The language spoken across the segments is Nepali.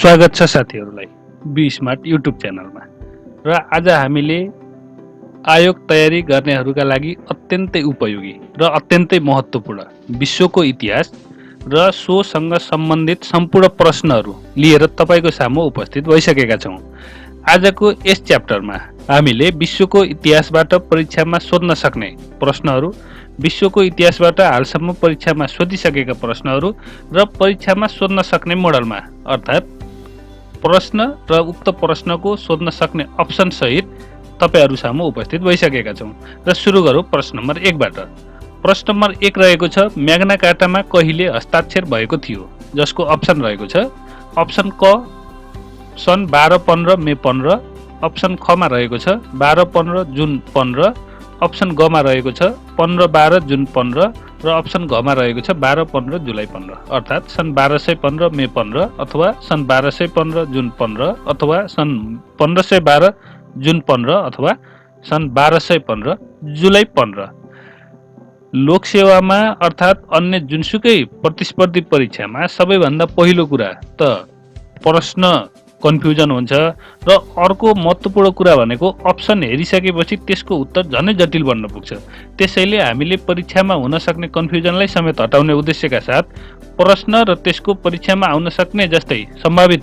स्वागत छ साथीहरूलाई बी स्मार्ट युट्युब च्यानलमा। र आज हामीले आयोग तयारी गर्नेहरूका लागि अत्यन्तै उपयोगी र अत्यन्तै महत्त्वपूर्ण विश्वको इतिहास र सोसँग सम्बन्धित सम्पूर्ण प्रश्नहरू लिएर तपाईँको सामु उपस्थित भइसकेका छौँ। आजको यस च्याप्टरमा हामीले विश्वको इतिहासबाट परीक्षामा सोध्न सक्ने प्रश्नहरू, विश्वको इतिहासबाट हालसम्म परीक्षामा सोधिसकेका प्रश्नहरू र परीक्षामा सोध्न सक्ने मोडलमा अर्थात् प्रश्न र उक्त प्रश्नको सोध्न सक्ने अप्सन सहित तपाईहरू सामु उपस्थित भइसकेका छौँ। र सुरु गरौँ प्रश्न नम्बर 1 बाट। प्रश्न नम्बर 1 रहेको छ म्याग्ना कार्टामा कहिले हस्ताक्षर भएको थियो, जसको अप्सन रहेको छ अप्सन क सन् 12-15 मे 15, अप्सन ख मा रहेको छ 12-15 जुन 15, अप्सन ग मा रहेको छ 15-12 जुन 15 र अप्सन घ मा रहेको छ 12-15 जुलाई 15। अर्थात् सन् 1215 मे 15 अथवा सन् 1215 जुन 15 अथवा सन् 1512 जुन 15 अथवा सन् 1215 जुलाई 15। लोकसेवामा अर्थात् अन्य जुनसुकै प्रतिस्पर्धी परीक्षामा सबैभन्दा पहिलो कुरा त प्रश्न कन्फ्युजन हुन्छ र अर्को महत्त्वपूर्ण कुरा भनेको अप्सन हेरिसकेपछि त्यसको उत्तर झनै जटिल बन्न पुग्छ। त्यसैले हामीले परीक्षामा हुन सक्ने कन्फ्युजनलाई समेत हटाउने उद्देश्यका साथ प्रश्न र त्यसको परीक्षामा आउन सक्ने जस्तै सम्भावित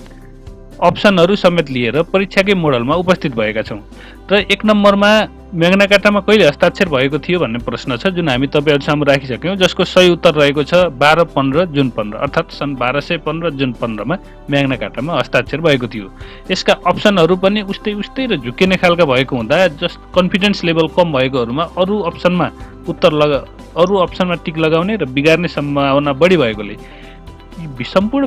अप्सनहरू समेत लिएर परीक्षाकै मोडलमा उपस्थित भएका छौँ। र 1 नम्बरमा म्याग्ना कार्टामा कहिले हस्ताक्षर भएको थियो भन्ने प्रश्न छ जुन हामी तपाईहरु सामु राखिसक्यौं, जसको सही उत्तर रहेको छ 12-15 जुन 15 अर्थात् सन् 1215 जुन 15 मा म्याग्ना कार्टामा हस्ताक्षर भएको थियो। यसका अप्सनहरू पनि उस्तै र झुक्किने खालका भएको हुँदा जस्ट कन्फिडेन्स लेभल कम भएकोहरुमा अरु अप्सनमा टिक लगाउने र बिगार्ने सम्भावना बढी भएकोले सम्पूर्ण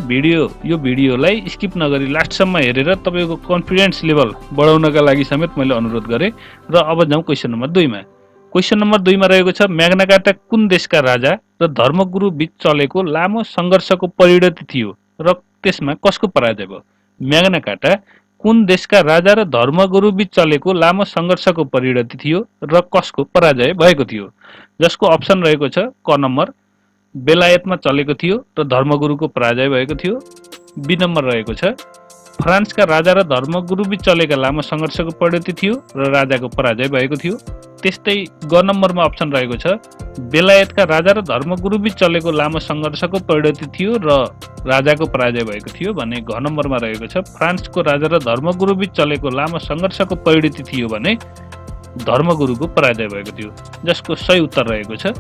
यो भिडियोलाई स्किप नगरी लास्टसम्म हेरेर तपाईको कन्फिडेन्स लेभल बढाउनका लागि समेत मैले अनुरोध गरे। र अब जाउँ क्वेशन नम्बर 2 मा। क्वेशन नम्बर 2 मा रहेको छ म्याग्ना कार्टा कुन देशका राजा र धर्मगुरु बीच चलेको लामो संघर्षको परिणति थियो र त्यसमा कसको पराजय भयो। म्याग्ना कार्टा कुन देशका राजा र धर्मगुरु बीच चलेको लामो संघर्षको परिणति थियो र कसको पराजय भएको थियो, जसको अप्सन रहेको छ क नम्बर बेलायतमा चलेको थियो र धर्मगुरुको पराजय भएको थियो, बी नम्बर रहेको छ फ्रान्सका राजा र धर्मगुरु बीच चलेका लामो संघर्षको परिणति थियो र राजाको पराजय भएको थियो। त्यस्तै ग नम्बरमा अप्सन रहेको छ बेलायतका राजा र धर्मगुरु बीच चलेको लामो संघर्षको परिणति थियो र राजाको पराजय भएको थियो भने घ नम्बरमा रहेको छ फ्रान्सको राजा र धर्मगुरु बीच चलेको लामो संघर्षको परिणति थियो भने धर्मगुरुको पराजय भएको थियो, जसको सही उत्तर रहेको छ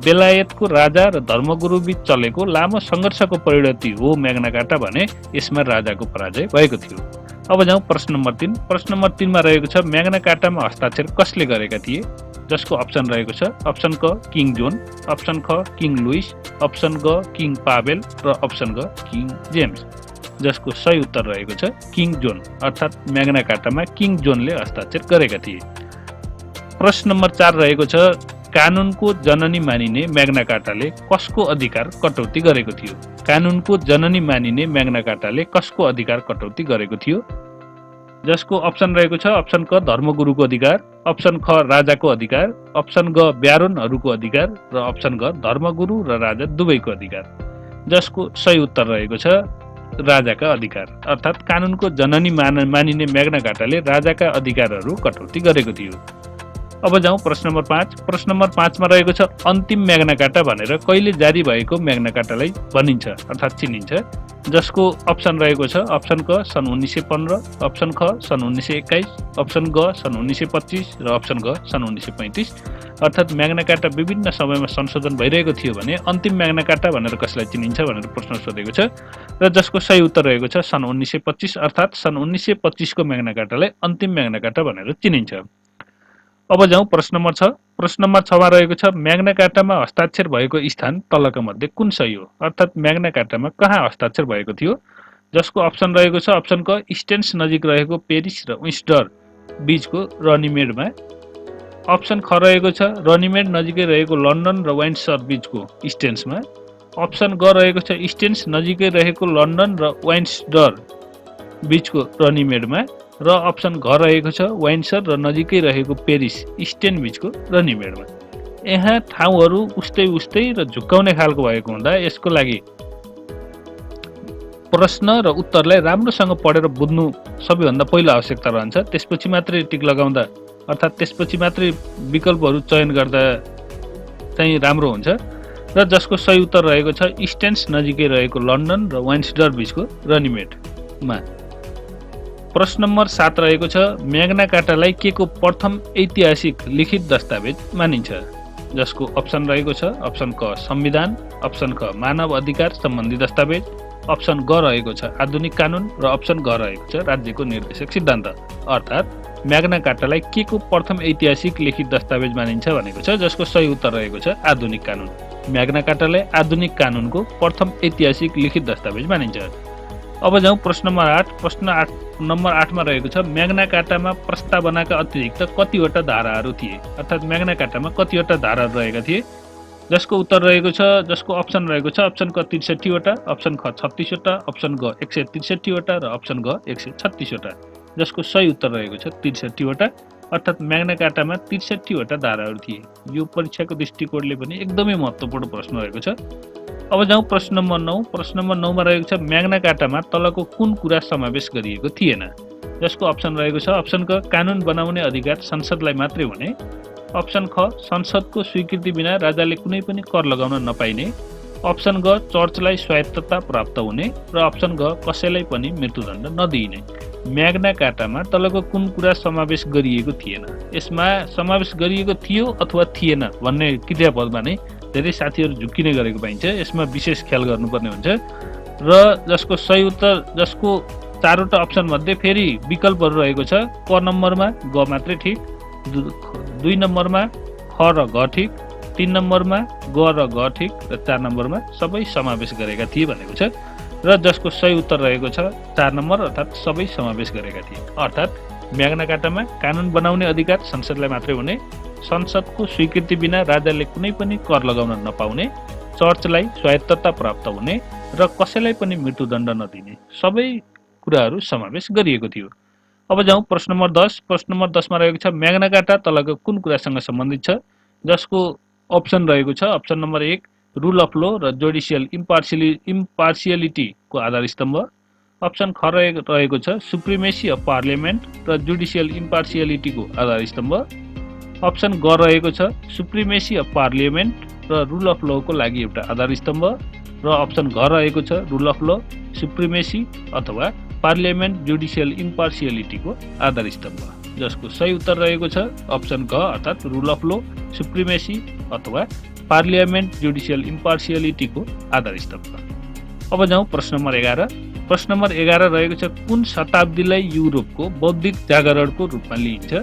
बेलायतको राजा र धर्मगुरु बीच चलेको लामो संघर्षको परिणति हो म्याग्ना कार्टा भने यसमा राजाको पराजय भएको थियो। अब जाउँ प्रश्न नम्बर 3। प्रश्न नम्बर 3 मा रहेको छ म्याग्ना कार्टामा हस्ताक्षर कसले गरेका थिए, जसको अप्सन रहेको छ अप्सन क किङ जोन, अप्सन ख किङ लुइस, अप्सन ग किङ पावेल र अप्सन ग किङ जेम्स, जसको सही उत्तर रहेको छ किङ जोन अर्थात् म्याग्ना कार्टामा किङ जोनले हस्ताक्षर गरेका थिए। प्रश्न नम्बर 4 रहेको छ कानुनको जननी मानिने म्याग्ना कार्टाले कसको अधिकार कटौती गरेको थियो। कानुनको जननी मानिने म्याग्ना कार्टाले कसको अधिकार कटौती गरेको थियो, जसको अप्सन रहेको छ अप्सन क धर्मगुरुको अधिकार, अप्सन ख राजाको अधिकार, अप्सन ग ब्यारोनहरूको अधिकार र अप्सन ग धर्मगुरु र राजा दुवैको अधिकार, जसको सही उत्तर रहेको छ राजाका अधिकार अर्थात् कानुनको जननी मानिने म्याग्ना कार्टाले राजाका अधिकारहरू कटौती गरेको थियो। अब जाउँ प्रश्न नम्बर 5। प्रश्न नम्बर 5 मा रहेको छ अन्तिम म्याग्ना कार्टा भनेर कहिले जारी भएको म्याग्ना कार्टालाई भनिन्छ अर्थात् चिनिन्छ, जसको अप्सन रहेको छ अप्सन क सन् 1915, अप्सन ख सन् 1921, अप्सन ग सन् 1925 र अप्सन ग सन् 1935। अर्थात् म्याग्ना कार्टा विभिन्न समयमा संशोधन भइरहेको थियो भने अन्तिम म्याग्ना कार्टा भनेर कसलाई चिनिन्छ भनेर प्रश्न सोधेको छ र जसको सही उत्तर रहेको छ सन् 1925 अर्थात् सन् 1925 को म्याग्ना कार्टालाई अन्तिम म्याग्ना कार्टा भनेर चिनिन्छ। अब जाउँ प्रश्न नम्बर 6। प्रश्न नम्बर 6 मा रहेको छ म्याग्ना कार्टामा हस्ताक्षर भएको स्थान तलका मध्ये कुन सही हो, अर्थात् म्याग्ना कार्टामा कहाँ हस्ताक्षर भएको थियो, जसको अप्सन रहेको छ अप्सन क स्टेन्स नजिक रहेको पेरिस र विन्सडर बीचको रनिमेडमा, अप्सन ख रहेको छ रनिमेड नजिकै रहेको लन्डन र वाइन्सर बीचको स्टेन्समा, अप्सन ग रहेको छ स्टेन्स नजिकै रहेको लन्डन र वाइन्सडर बीचको रनिमेडमा र अप्सन घ रहेको छ वाइन्सर र नजिकै रहेको पेरिस स्टेन बीचको रनिमेडमा। यहाँ ठाउँहरू उस्तै र झुक्काउने खालको भएको हुँदा यसको लागि प्रश्न र उत्तरलाई राम्रोसँग पढेर बुझ्नु सबैभन्दा पहिलो आवश्यकता रहन्छ। त्यसपछि मात्रै टिक लगाउँदा अर्थात् त्यसपछि मात्रै विकल्पहरू चयन गर्दा चाहिँ राम्रो हुन्छ। र जसको सही उत्तर रहेको छ स्टेन्स नजिकै रहेको लन्डन र वाइन्सडर बीचको रनिमेटमा। प्रश्न नम्बर 7 रहेको छ म्याग्ना कार्टालाई के को प्रथम ऐतिहासिक लिखित दस्तावेज मानिन्छ? जसको अप्सन रहेको छ अप्सन क संविधान, अप्सन ख मानव अधिकार सम्बन्धी दस्तावेज, अप्सन ग रहेको छ आधुनिक कानुन र अप्सन ग रहेको छ राज्यको निर्देशक सिद्धान्त। अर्थात् म्याग्ना कार्टालाई के को प्रथम ऐतिहासिक लिखित दस्तावेज मानिन्छ भनेको छ, जसको सही उत्तर रहेको छ आधुनिक कानुन। म्याग्ना कार्टालाई आधुनिक कानुनको प्रथम ऐतिहासिक लिखित दस्तावेज मानिन्छ। अब जाउँ प्रश्न नम्बर 8। प्रश्न नम्बर 8 मा रहेको छ म्याग्ना कार्टामा प्रस्तावनाका अतिरिक्त कतिवटा धाराहरू थिए? अर्थात् म्याग्ना कार्टामा कतिवटा धाराहरू रहेका थिए? जसको उत्तर रहेको छ, जसको अप्सन रहेको छ अप्सन क 63 वटा, अप्सन ख 36 वटा, अप्सन ग 163 वटा र अप्सन ग 136 वटा। जसको सही उत्तर रहेको छ 63 वटा। अर्थात् म्याग्ना कार्टामा 63 वटा धाराहरू थिए। यो परीक्षाको दृष्टिकोणले पनि एकदमै महत्त्वपूर्ण प्रश्न रहेको छ। अब जाउँ प्रश्न नम्बर 9। प्रश्न नम्बर 9 मा रहेको छ म्याग्ना कार्टामा तलको कुन कुरा समावेश गरिएको थिएन? जसको अप्सन रहेको छ अप्सन क कानुन बनाउने अधिकार संसदलाई मात्रै हुने, अप्सन ख संसदको स्वीकृति बिना राजाले कुनै पनि कर लगाउन नपाइने, अप्सन ग चर्चलाई स्वायत्तता प्राप्त हुने र अप्सन ग कसैलाई पनि मृत्युदण्ड नदिइने। म्याग्ना कार्टामा तलको कुन कुरा समावेश गरिएको थिएन? यसमा समावेश गरिएको थियो अथवा थिएन भन्ने क्रियापदमा नै धेरै साथीहरू झुक्किने गरेको पाइन्छ। यसमा विशेष ख्याल गर्नुपर्ने हुन्छ। र जसको सही उत्तर, जसको 4वटा अप्सन मध्ये फेरि विकल्पहरू रहेको छ क नम्बरमा ग मात्रै ठिक, 2 नम्बरमा ख र ग ठिक, 3 नम्बरमा ग र ग ठिक र 4 नम्बरमा सबै समावेश गरेका थिए भनेको छ। र जसको सही उत्तर रहेको छ 4 नम्बर अर्थात् सबै समावेश गरेका थिए। अर्थात् म्याग्ना कार्टामा कानुन बनाउने अधिकार संसदलाई मात्रै हुने, संसदको स्वीकृति बिना राजाले कुनै पनि कर लगाउन नपाउने, चर्चलाई स्वायत्तता प्राप्त हुने र कसैलाई पनि मृत्युदण्ड नदिने सबै कुराहरू समावेश गरिएको थियो। अब जाउँ प्रश्न नम्बर 10। प्रश्न नम्बर 10 मा रहेको छ म्याग्ना कार्टा तलको कुन कुरासँग सम्बन्धित छ? जसको अप्सन रहेको छ अप्सन नम्बर 1 रुल अफ ल र जुडिसियल इम्पार्सियलिटीको आधारस्तम्भ, अप्सन ख रहेको छ सुप्रिमेसी अफ पार्लियामेन्ट र जुडिसियल इम्पार्सियलिटीको आधारस्तम्भ, अप्सन ग रहेको छ सुप्रिमेसी अफ पार्लियामेन्ट र रुल अफ लको लागि एउटा आधारस्तम्भ र अप्सन घ रहेको छ रुल अफ ल, सुप्रिमेसी अथवा पार्लियामेन्ट जुडिसियल इम्पार्सियलिटीको आधारस्तम्भ। जसको सही उत्तर रहेको छ अप्सन घ अर्थात् रुल अफ ल, सुप्रिमेसी अथवा पार्लियामेन्ट जुडिसियल इम्पार्सियलिटीको आधारस्तम्भ। अब जाउँ प्रश्न नम्बर 11। प्रश्न नम्बर 11 रहेको छ कुन शताब्दीलाई युरोपको बौद्धिक जागरणको रूपमा लिइन्छ?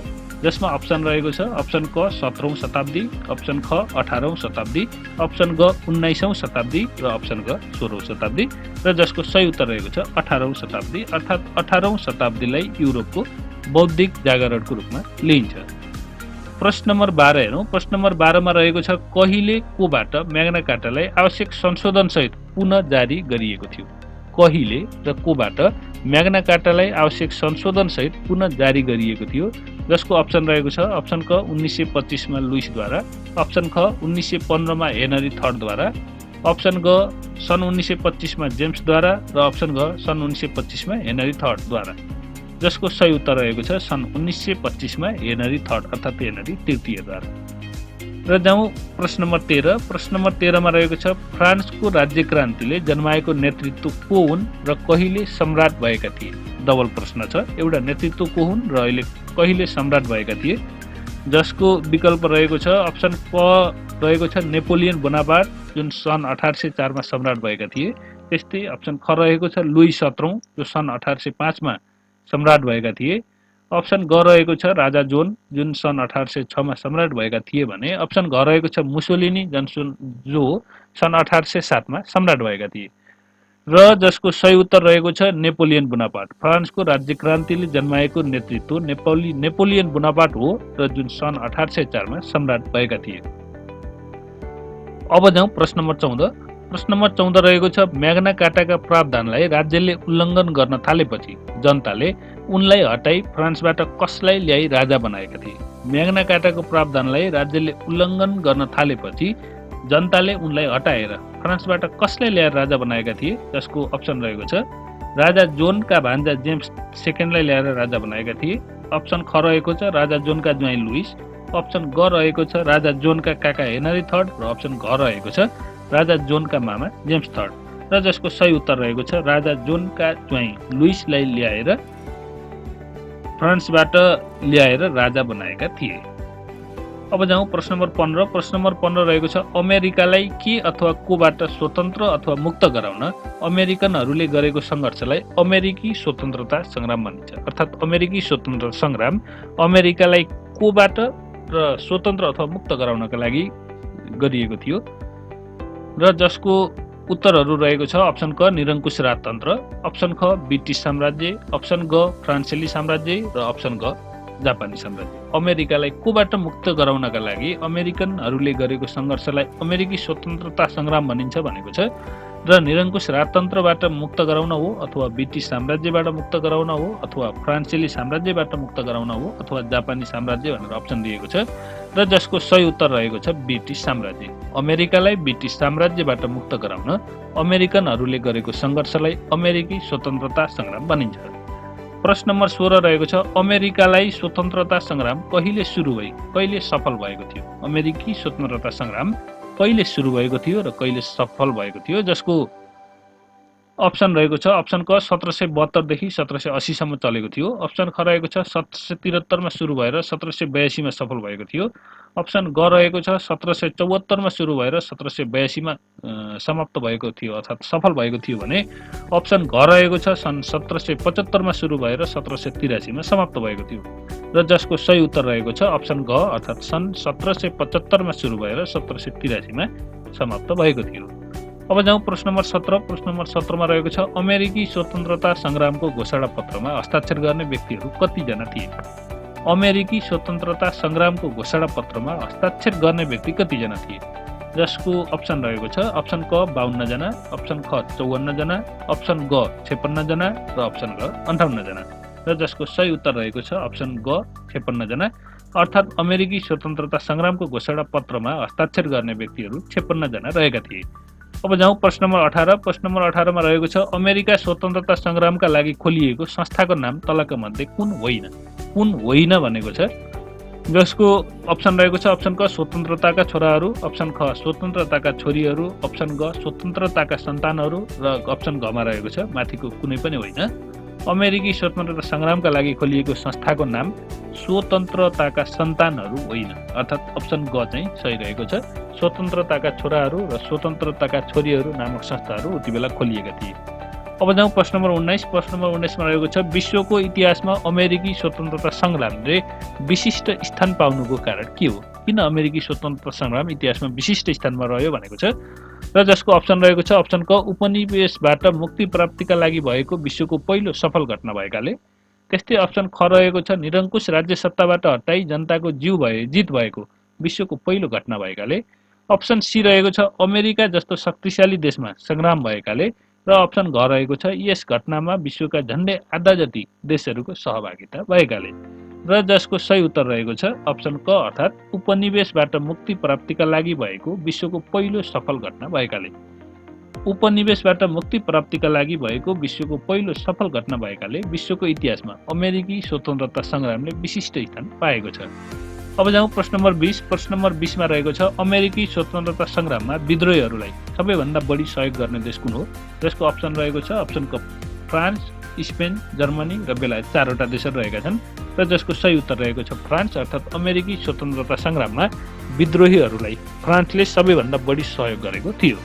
जसमा अप्सन रहेको छ अप्सन क 17औं शताब्दी, अप्सन ख 18औं शताब्दी, अप्सन ग 19औं शताब्दी र अप्सन ग 16औं शताब्दी र जसको सही उत्तर रहेको छ 18औं शताब्दी। अर्थात् 18औं शताब्दीलाई युरोपको बौद्धिक जागरणको रूपमा लिइन्छ। प्रश्न नम्बर 12 हेरौँ। प्रश्न नम्बर 12 मा रहेको छ कहिले कोबाट म्याग्ना कार्टालाई आवश्यक संशोधन सहित पुनः जारी गरिएको थियो? कहिले र कोबाट म्याग्ना कार्टालाई आवश्यक संशोधन सहित पुनः जारी गरिएको थियो? जसको अप्सन रहेको छ अप्सन क 1925 मा लुइसद्वारा, अप्सन ख 1915 मा हेनरी थर्डद्वारा, अप्सन ग सन् 1925 मा जेम्सद्वारा र अप्सन घ सन् 1925 मा हेनरी थर्डद्वारा। जसको सही उत्तर रहेको छ सन् 1925 मा हेनरी थर्ड अर्थात् हेनरी तृतीयद्वारा। र जाउँ प्रश्न नम्बर 13। प्रश्न नम्बर 13 मा रहेको छ फ्रान्सको राज्य क्रान्तिले जन्माएको नेतृत्व को हुन् र कहिले सम्राट भएका थिए? डबल प्रश्न छ। एउटा नेतृत्व को हुन् र कहिले सम्राट भएका थिए? जसको विकल्प रहेको छ अप्सन क रहेको छ नेपोलियन बोनापार्ट जुन सन् 1804 मा सम्राट भएका थिए। त्यस्तै अप्सन ख रहेको छ लुई 17औं जो सन् 1805 मा सम्राट भएका थिए। अप्सन ग रहेको छ राजा जोन जुन सन् 1806 मा सम्राट भएका थिए भने अप्सन घ रहेको छ मुसोलिनी जो सन् 1807 मा सम्राट भएका थिए। र जसको सही उत्तर रहेको छ नेपोलियन बोनापार्ट। फ्रान्सको राज्य क्रान्तिले जन्माएको नेतृत्व नेपोलियन बोनापार्ट हो र जुन सन् 1804 मा सम्राट भएका थिए। अब जाउँ प्रश्न नम्बर 14। प्रश्न नम्बर 14 रहेको छ म्याग्ना कार्टाका प्रावधानलाई राज्यले उल्लङ्घन गर्न थालेपछि जनताले उनलाई हटाई फ्रान्सबाट कसलाई ल्याई राजा बनाएका थिए? म्याग्ना कार्टाको प्रावधानलाई राज्यले उल्लङ्घन गर्न थालेपछि जनताले उनलाई हटाएर फ्रान्सबाट कसलाई ल्याएर राजा बनाएका थिए? जसको अप्सन रहेको छ राजा जोनका भान्जा जेम्स सेकेन्डलाई ल्याएर राजा बनाएका थिए। अप्सन ख रहेको छ राजा जोनका ज्वाइँ लुइस। अप्सन ग रहेको छ राजा जोनका काका हेनरी थर्ड र अप्सन घ रहेको छ राजा जोनका मामा जेम्स थर्ड र जसको सही उत्तर रहेको छ राजा जोनका ज्वाइँ लुइसलाई ल्याएर फ्रान्सबाट ल्याएर राजा बनाएका थिए। अब जाउँ प्रश्न नम्बर 15। प्रश्न नम्बर 15 रहेको छ अमेरिकालाई के अथवा कोबाट स्वतन्त्र अथवा मुक्त गराउन अमेरिकनहरूले गरेको सङ्घर्षलाई अमेरिकी स्वतन्त्रता सङ्ग्राम भनिन्छ। अर्थात् अमेरिकी स्वतन्त्रता सङ्ग्राम अमेरिकालाई कोबाट र स्वतन्त्र अथवा मुक्त गराउनका लागि गरिएको थियो र जसको उत्तरहरू रहेको छ अप्सन क निरङ्कुश राजतन्त्र, अप्सन ख ब्रिटिस साम्राज्य, अप्सन ग फ्रान्सेली साम्राज्य र अप्सन ग जापानी साम्राज्य। अमेरिकालाई कोबाट मुक्त गराउनका लागि अमेरिकनहरूले गरेको सङ्घर्षलाई अमेरिकी स्वतन्त्रता सङ्ग्राम भनिन्छ भनेको छ र निरङ्कुश राजतन्त्रबाट मुक्त गराउन हो अथवा ब्रिटिस साम्राज्यबाट मुक्त गराउन हो अथवा फ्रान्सेली साम्राज्यबाट मुक्त गराउन हो अथवा जापानी साम्राज्य भनेर अप्सन दिएको छ र जसको सही उत्तर रहेको छ ब्रिटिस साम्राज्य। अमेरिकालाई ब्रिटिस साम्राज्यबाट मुक्त गराउन अमेरिकनहरूले गरेको सङ्घर्षलाई अमेरिकी स्वतन्त्रता सङ्ग्राम भनिन्छ। प्रश्न नम्बर 16 रहेको छ अमेरिकालाई स्वतन्त्रता सङ्ग्राम कहिले सुरु भई कहिले सफल भएको थियो। अमेरिकी स्वतन्त्रता सङ्ग्राम कहिले सुरु भएको थियो र कहिले सफल भएको थियो जसको अप्सन रहेको छ अप्सन क 1772 देखि 1780 सम्म चलेको थियो। अप्सन ख रहेको छ 1773 मा सुरु भएर 1782 मा सफल भएको थियो। अप्सन ग रहेको छ 1774 मा सुरु भएर 1782 मा समाप्त भएको थियो अर्थात् सफल भएको थियो भने अप्सन घ रहेको छ सन् 1775 मा सुरु भएर 1783 मा समाप्त भएको थियो र जसको सही उत्तर रहेको छ अप्सन घ अर्थात् सन् 1775 मा सुरु भएर 1783 मा समाप्त भएको थियो। अब जाउँ प्रश्न नम्बर 17। प्रश्न नम्बर 17 मा रहेको छ अमेरिकी स्वतन्त्रता सङ्ग्रामको घोषणा पत्रमा हस्ताक्षर गर्ने व्यक्तिहरू कतिजना थिए। अमेरिकी स्वतन्त्रता सङ्ग्रामको घोषणा पत्रमा हस्ताक्षर गर्ने व्यक्ति कतिजना थिए जसको अप्सन रहेको छ अप्सन क 52 जना, अप्सन ख 54 जना, अप्सन ग 56 जना र अप्सन ग 58 जना र जसको सही उत्तर रहेको छ अप्सन ग 56 जना। अर्थात् अमेरिकी स्वतन्त्रता सङ्ग्रामको घोषणा पत्रमा हस्ताक्षर गर्ने व्यक्तिहरू 56 जना रहेका थिए। अब जाउँ प्रश्न नम्बर 18। प्रश्न नम्बर 18 मा रहेको छ अमेरिका स्वतन्त्रता सङ्ग्रामका लागि खोलिएको संस्थाको नाम तलका मध्ये कुन होइन भनेको छ जसको अप्सन रहेको छ अप्सन क स्वतन्त्रताका छोराहरू, अप्सन ख स्वतन्त्रताका छोरीहरू, अप्सन ग स्वतन्त्रताका सन्तानहरू र अप्सन घ मा रहेको छ माथिको कुनै पनि होइन। अमेरिकी स्वतन्त्रता सङ्ग्रामका लागि खोलिएको संस्थाको नाम स्वतन्त्रताका सन्तानहरू होइन अर्थात् अप्सन ग चाहिँ सही रहेको छ। स्वतन्त्रताका छोराहरू र स्वतन्त्रताका छोरीहरू नामक संस्थाहरू उति बेला खोलिएका थिए। अब जाउँ प्रश्न नम्बर 19। प्रश्न नम्बर 19 मा रहेको छ विश्वको इतिहासमा अमेरिकी स्वतन्त्रता सङ्ग्रामले विशिष्ट स्थान पाउनुको कारण के हो। किन अमेरिकी स्वतन्त्रता सङ्ग्राम इतिहासमा विशिष्ट स्थानमा रह्यो भनेको छ र जसको अप्सन रहेको छ अप्सन क उपनिवेशबाट मुक्ति प्राप्तिका लागि भएको विश्वको पहिलो सफल घटना भएकाले, त्यस्तै अप्सन ख रहेको छ निरङ्कुश राज्य सत्ताबाट हटाई जनताको जित भएको विश्वको पहिलो घटना भएकाले, अप्सन सी रहेको छ अमेरिका जस्तो शक्तिशाली देशमा सङ्ग्राम भएकाले र अप्सन घ रहेको छ यस घटनामा विश्वका झन्डै आधा जति देशहरूको सहभागिता भएकाले र जसको सही उत्तर रहेको छ अप्सन क अर्थात् उपनिवेशबाट मुक्ति प्राप्तिका लागि भएको विश्वको पहिलो सफल घटना भएकाले। उपनिवेशबाट मुक्ति प्राप्तिका लागि भएको विश्वको पहिलो सफल घटना भएकाले विश्वको इतिहासमा अमेरिकी स्वतन्त्रता सङ्ग्रामले विशिष्ट स्थान पाएको छ। अब जाउँ प्रश्न नम्बर 20। प्रश्न नम्बर 20 मा रहेको छ अमेरिकी स्वतन्त्रता सङ्ग्राममा विद्रोहीहरूलाई सबैभन्दा बढी सहयोग गर्ने देश कुन हो जसको अप्सन रहेको छ अप्सन क फ्रान्स, स्पेन, जर्मनी र बेलायत चारवटा देशहरू रहेका छन् र जसको सही उत्तर रहेको छ फ्रान्स अर्थात् अमेरिकी स्वतन्त्रता सङ्ग्राममा विद्रोहीहरूलाई फ्रान्सले सबैभन्दा बढी सहयोग गरेको थियो।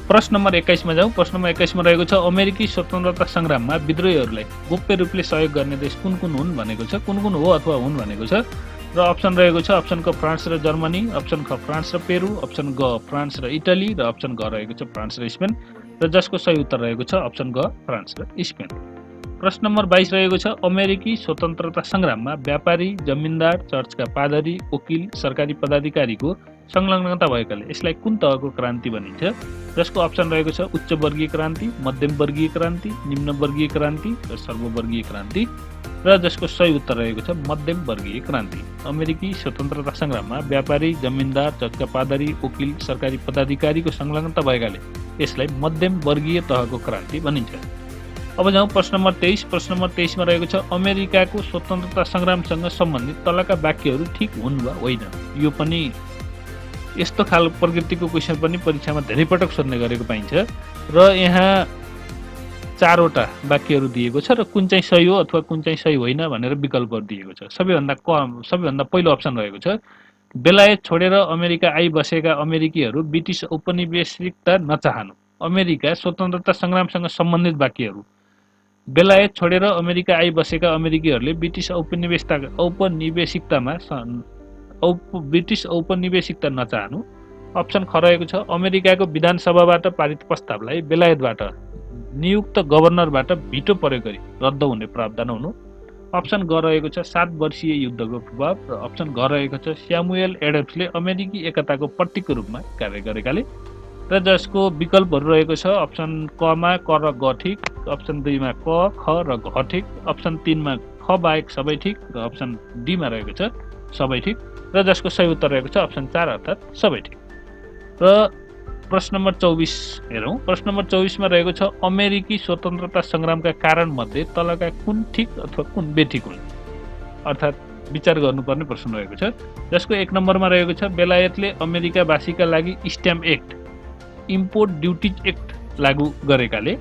प्रश्न नम्बर 21 मा जाउँ। प्रश्न नम्बर 21 मा रहेको छ अमेरिकी स्वतन्त्रता सङ्ग्राममा विद्रोहीहरूलाई गोप्य रूपले सहयोग गर्ने देश कुन कुन हुन् भनेको छ। कुन कुन हो अथवा हुन् भनेको छ र अप्सन रहेको छ अप्सन क फ्रान्स र जर्मनी, अप्सन ख फ्रान्स र पेरू, अप्सन ग फ्रान्स र इटली र अप्सन घ रहेको छ फ्रान्स र स्पेन र जसको सही उत्तर रहेको छ अप्सन ग फ्रान्स र स्पेन। प्रश्न नम्बर 22 रहेको छ अमेरिकी स्वतन्त्रता सङ्ग्राममा व्यापारी, जमिनदार, चर्चका पादरी, वकिल, सरकारी पदाधिकारीको संलग्नता भएकाले यसलाई कुन तहको क्रान्ति भनिन्छ जसको अप्सन रहेको छ उच्च वर्गीय क्रान्ति, मध्यम वर्गीय क्रान्ति, निम्न वर्गीय क्रान्ति र सर्ववर्गीय क्रान्ति र जसको सही उत्तर रहेको छ मध्यम वर्गीय क्रान्ति। अमेरिकी स्वतन्त्रता सङ्ग्राममा व्यापारी, जमिनदार, चर्चका पादरी, वकिल, सरकारी पदाधिकारीको संलग्नता भएकाले यसलाई मध्यम वर्गीय तहको क्रान्ति भनिन्छ। अब जाउँ प्रश्न नम्बर 23। प्रश्न नम्बर 23 मा रहेको छ अमेरिकाको स्वतन्त्रता संग्रामसँग सम्बन्धित तलका वाक्यहरू ठिक हुन् वा होइन। यो पनि यस्तो खालको प्रकृतिको क्वेशन पनि परीक्षामा धेरै पटक सोध्ने गरेको पाइन्छ र यहाँ 4 वटा वाक्यहरू दिएको छ र कुन चाहिँ सही हो अथवा कुन चाहिँ सही होइन भनेर विकल्पहरू दिएको छ। सबैभन्दा पहिलो अप्सन रहेको छ बेलायत छोडेर अमेरिका आइबसेका अमेरिकीहरू ब्रिटिस औपनिवेशिकता नचाहनु। अमेरिका स्वतन्त्रता संग्रामसँग सम्बन्धित वाक्यहरू बेलायत छोडेर अमेरिका आइबसेका अमेरिकीहरूले ब्रिटिस औपनिवेशिकता नचाहनु। अप्सन ख रहेको छ अमेरिकाको विधानसभाबाट पारित प्रस्तावलाई बेलायतबाट नियुक्त गभर्नरबाट भिटो प्रयोग गरी रद्द हुने प्रावधान हुनु। अप्सन ग रहेको छ 7 वर्षीय युद्धको प्रभाव र अप्सन घ रहेको छ स्यामुएल एडम्सले अमेरिकी एकताको प्रतीकको रूपमा कार्य गरेकाले र जसको विकल्पहरू रहेको छ अप्सन क मा क र ग ठिक, अप्सन 2 मा क, ख र घ ठिक, अप्सन 3 मा ख बाहेक सबै ठिक र अप्सन डी मा रहेको छ सबै ठिक र जसको सही उत्तर रहेको छ अप्सन 4 अर्थात् सबै ठिक। र प्रश्न नम्बर 24 हेरौँ। प्रश्न नम्बर 24 मा रहेको छ अमेरिकी स्वतन्त्रता संग्रामका कारण मध्ये तलका कुन ठिक अथवा कुन बेठिक हुन्, अर्थात् विचार गर्नुपर्ने प्रश्न रहेको छ। जसको 1 नम्बरमा रहेको छ बेलायतले अमेरिकावासीका लागि stamp act, import duties act लागू गरेकाले।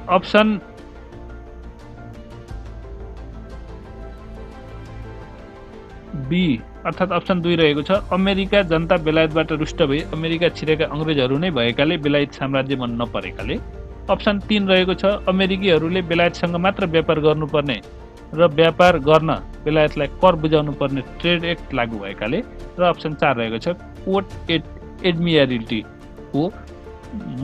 अप्सन बी अर्थात् अप्सन 2 रहेको छ अमेरिका जनता बेलायतबाट रुष्ट भई अमेरिका छिरेका अंग्रेजहरू नै भएकाले बेलायत साम्राज्य मन नपरेकाले। अप्सन 3 रहेको छ अमेरिकीहरूले बेलायतसँग मात्र व्यापार गर्नुपर्ने र व्यापार गर्न बेलायतलाई कर बुझाउनु पर्ने ट्रेड एक्ट लागू भएकाले। र अप्सन 4 रहेको छ कोर्ट एडमिराल्टीको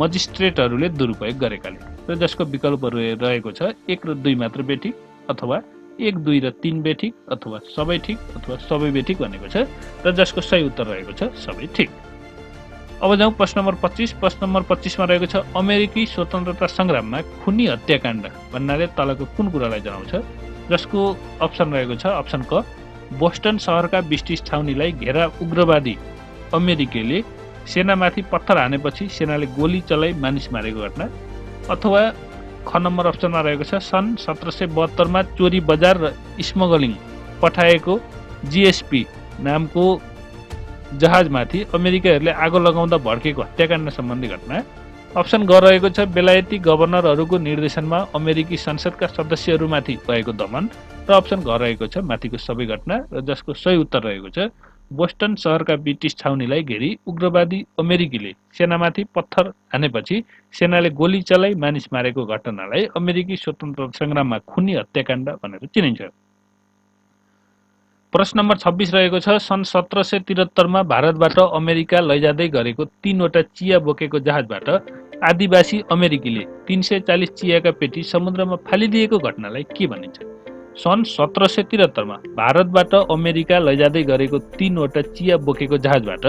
मजिस्ट्रेटहरूले दुरुपयोग गरेकाले र जसको विकल्पहरू रहेको छ 1 र 2 मात्र बेठिक अथवा 1, 2 र 3 बेठिक अथवा सबै ठिक अथवा सबै बेठिक भनेको छ र जसको सही उत्तर रहेको छ सबै ठिक। अब जाउँ प्रश्न नम्बर 25। प्रश्न नम्बर 25 मा रहेको छ अमेरिकी स्वतन्त्रता संग्राममा खुनी हत्याकाण्ड भन्नाले तलको कुन कुरालाई जनाउँछ। जसको अप्सन रहेको छ अप्सन क बोस्टन सहरका ब्रिटिस छाउनीलाई घेरा उग्रवादी अमेरिकीले सेनामाथि पत्थर हानेपछि सेनाले गोली चलाई मानिस मारेको घटना, अथवा ख नम्बर अप्सनमा रहेको छ सन् 1772 मा चोरी बजार र स्मगलिङ पठाएको जीएसपी नामको जहाजमाथि अमेरिकाहरूले आगो लगाउँदा भड्केको हत्याकाण्ड सम्बन्धी घटना। अप्सन ग रहेको छ बेलायती गभर्नरहरूको निर्देशनमा अमेरिकी संसदका सदस्यहरूमाथि भएको दमन र अप्सन घ रहेको छ माथिको सबै घटना र जसको सही उत्तर रहेको छ बोस्टन सहरका ब्रिटिस छाउनीलाई घेरी उग्रवादी अमेरिकीले सेनामाथि पत्थर हानेपछि सेनाले गोली चलाई मानिस मारेको घटनालाई अमेरिकी स्वतन्त्रता संग्राममा खुनी हत्याकाण्ड भनेर चिनिन्छ। प्रश्न नम्बर 26 रहेको छ सन् 1773 मा भारतबाट अमेरिका लैजाँदै गरेको 3 वटा चिया बोकेको जहाजबाट आदिवासी अमेरिकीले 340 चियाका पेटी समुद्रमा फालिदिएको घटनालाई के भनिन्छ। सन् 1773 मा भारतबाट अमेरिका लैजाँदै गरेको 3 वटा चिया बोकेको जहाजबाट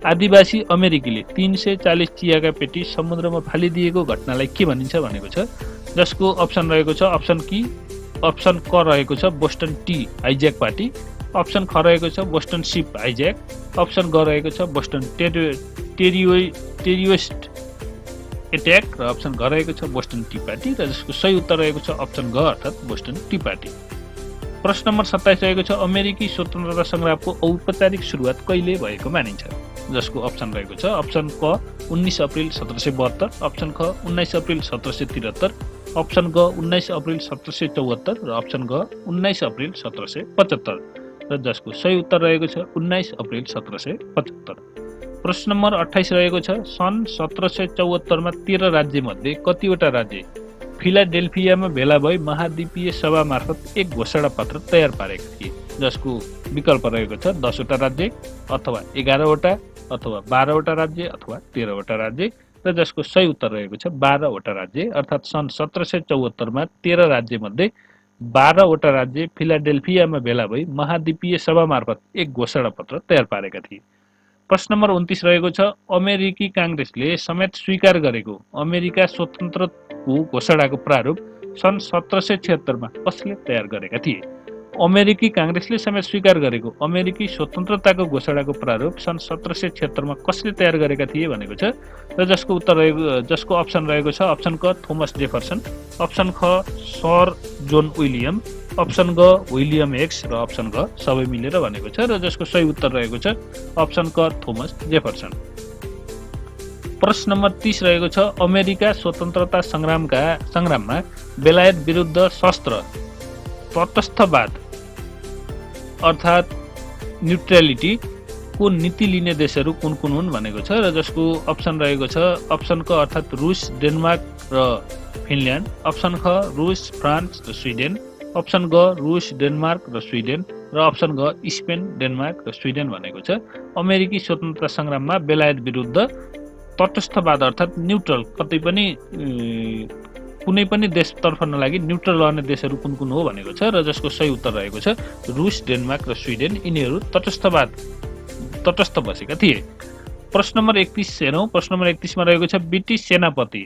आदिवासी अमेरिकीले 340 चियाका पेटी समुद्रमा फालिदिएको घटनालाई के भनिन्छ भनेको छ। जसको अप्सन रहेको छ अप्सन क रहेको छ Boston T hijack party, option ख रहेको छ बोस्टन सिप हाइज्याक, अप्सन ग रहेको छ बोस्टन टेरियोरिस्ट एट्याक र अप्सन घ रहेको छ बोस्टन टी पार्टी र जसको सही उत्तर रहेको छ अप्सन घ अर्थात् बोस्टन टी पार्टी। प्रश्न नम्बर 27 रहेको छ अमेरिकी स्वतन्त्रता संग्रामको औपचारिक सुरुवात कहिले भएको मानिन्छ। जसको अप्सन रहेको छ अप्सन क 19 अप्रिल 1772, अप्सन ख 19 अप्रिल 1773, अप्सन ग 19 अप्रिल 1774 र अप्सन घ 19 अप्रिल 1775 र जसको सही उत्तर रहेको छ 19 अप्रिल 1775। प्रश्न नम्बर 28 रहेको छ सन् 1774 मा 13 राज्य मध्ये कतिवटा राज्य फिलाडेल्फियामा भेला भई महाद्वीपीय सभा मार्फत एक घोषणा पत्र तयार पारेका थिए। जसको विकल्प रहेको छ 10 वटा राज्य अथवा 11 वटा अथवा 12 वटा राज्य अथवा 13 वटा राज्य र जसको सही उत्तर रहेको छ 12 वटा राज्य अर्थात् सन् 1774 मा 13 राज्य मध्ये 12 वटा राज्य फिलाडेल्फियामा भेला भई महाद्वीपीय सभा मार्फत एक घोषणा पत्र तयार पारेका थिए। प्रश्न नम्बर 29 रहेको छ अमेरिकी कांग्रेसले समेत स्वीकार गरेको अमेरिका स्वतन्त्रको घोषणाको प्रारूप सन् 1776 मा कसले तयार गरेका थिए। अमेरिकी कांग्रेसले समेत स्वीकार गरेको अमेरिकी स्वतन्त्रताको घोषणाको प्रारूप सन् 1776 मा कसले तयार गरेका थिए भनेको छ र जसको अप्सन रहेको छ अप्सन क थोमस जेफरसन, अप्सन ख सर जोन विलियम, अप्सन ग विलियम एक्स र अप्सन ग सबै मिलेर भनेको छ र जसको सही उत्तर रहेको छ अप्सन क थोमस जेफरसन। प्रश्न नम्बर 30 रहेको छ अमेरिका स्वतन्त्रता संग्राममा बेलायत विरुद्ध शस्त्र तटस्थवाद अर्थात् न्युट्रलिटी को नीति लिने देशहरू कुन कुन हुन् भनेको छ र जसको अप्सन रहेको छ अप्सन क अर्थात् रुस, डेनमार्क र फिनल्यान्ड, अप्सन ख रुस, फ्रान्स र स्विडेन, अप्सन ग रुस, डेनमार्क र स्विडेन र अप्सन ग स्पेन, डेनमार्क र स्विडेन भनेको छ। अमेरिकी स्वतन्त्रता संग्राममा बेलायत विरुद्ध तटस्थवाद अर्थात् न्युट्रल कुनै पनि देशतर्फ नलागि न्युट्रल रहने देशहरू कुन कुन हो भनेको छ र जसको सही उत्तर रहेको छ रुस, डेनमार्क र स्विडेन। यिनीहरू तटस्थ बसेका थिए। प्रश्न नम्बर 31 हेरौँ। प्रश्न नम्बर 31 मा रहेको छ ब्रिटिस सेनापति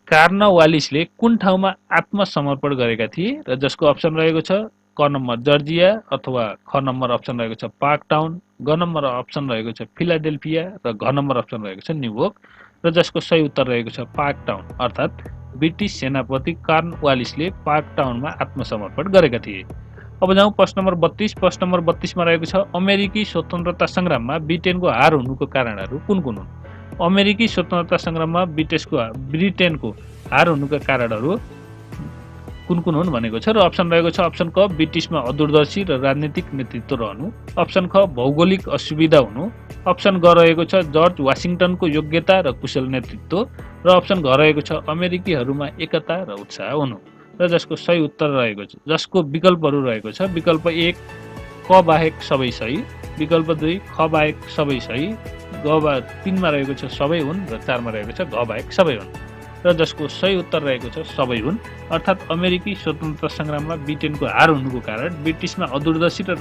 कार्नवालिसले कुन ठाउँमा आत्मसमर्पण गरेका थिए र जसको अप्सन रहेको छ क नम्बर जर्जिया अथवा ख नम्बर अप्सन रहेको छ पार्कटाउन, ग नम्बर अप्सन रहेको छ फिलाडेल्फिया र घ नम्बर अप्सन रहेको छ न्युयोर्क र जसको सही उत्तर रहेको छ पार्कटाउन अर्थात् ब्रिटिस सेनापति कार्नवालिसले पार्कटाउनमा आत्मसमर्पण गरेका थिए। अब जाउँ प्रश्न नम्बर 32। प्रश्न नम्बर 32 मा रहेको छ अमेरिकी स्वतन्त्रता संग्राममा ब्रिटेनको हार हुनुको कारणहरू कुन कुन हुन्? अमेरिकी स्वतन्त्रता संग्राममा ब्रिटेनको हार हुनुका कारणहरू कुन कुन हुन् भनेको छ र अप्सन रहेको छ अप्सन क ब्रिटिसमा अदूरदर्शी र राजनीतिक नेतृत्व रहनु, अप्सन ख भौगोलिक असुविधा हुनु, अप्सन ग रहेको छ जर्ज वाशिङटनको योग्यता र कुशल नेतृत्व र अप्सन घ रहेको छ अमेरिकीहरूमा एकता र उत्साह हुनु र जसको सही उत्तर रहेको छ जसको विकल्पहरू रहेको छ विकल्प 1 क बाहेक सबै सही, विकल्प 2 ख बाहेक सबै सही, 3 मा रहेको छ सबै हुन् र 4 मा रहेको छ घ बाहेक सबै हुन् र जसको सही उत्तर रहेको छ सबै हुन्। अर्थात् अमेरिकी स्वतन्त्रता संग्राममा ब्रिटेनको हार हुनुको कारण ब्रिटिसमा अदूरदर्शी र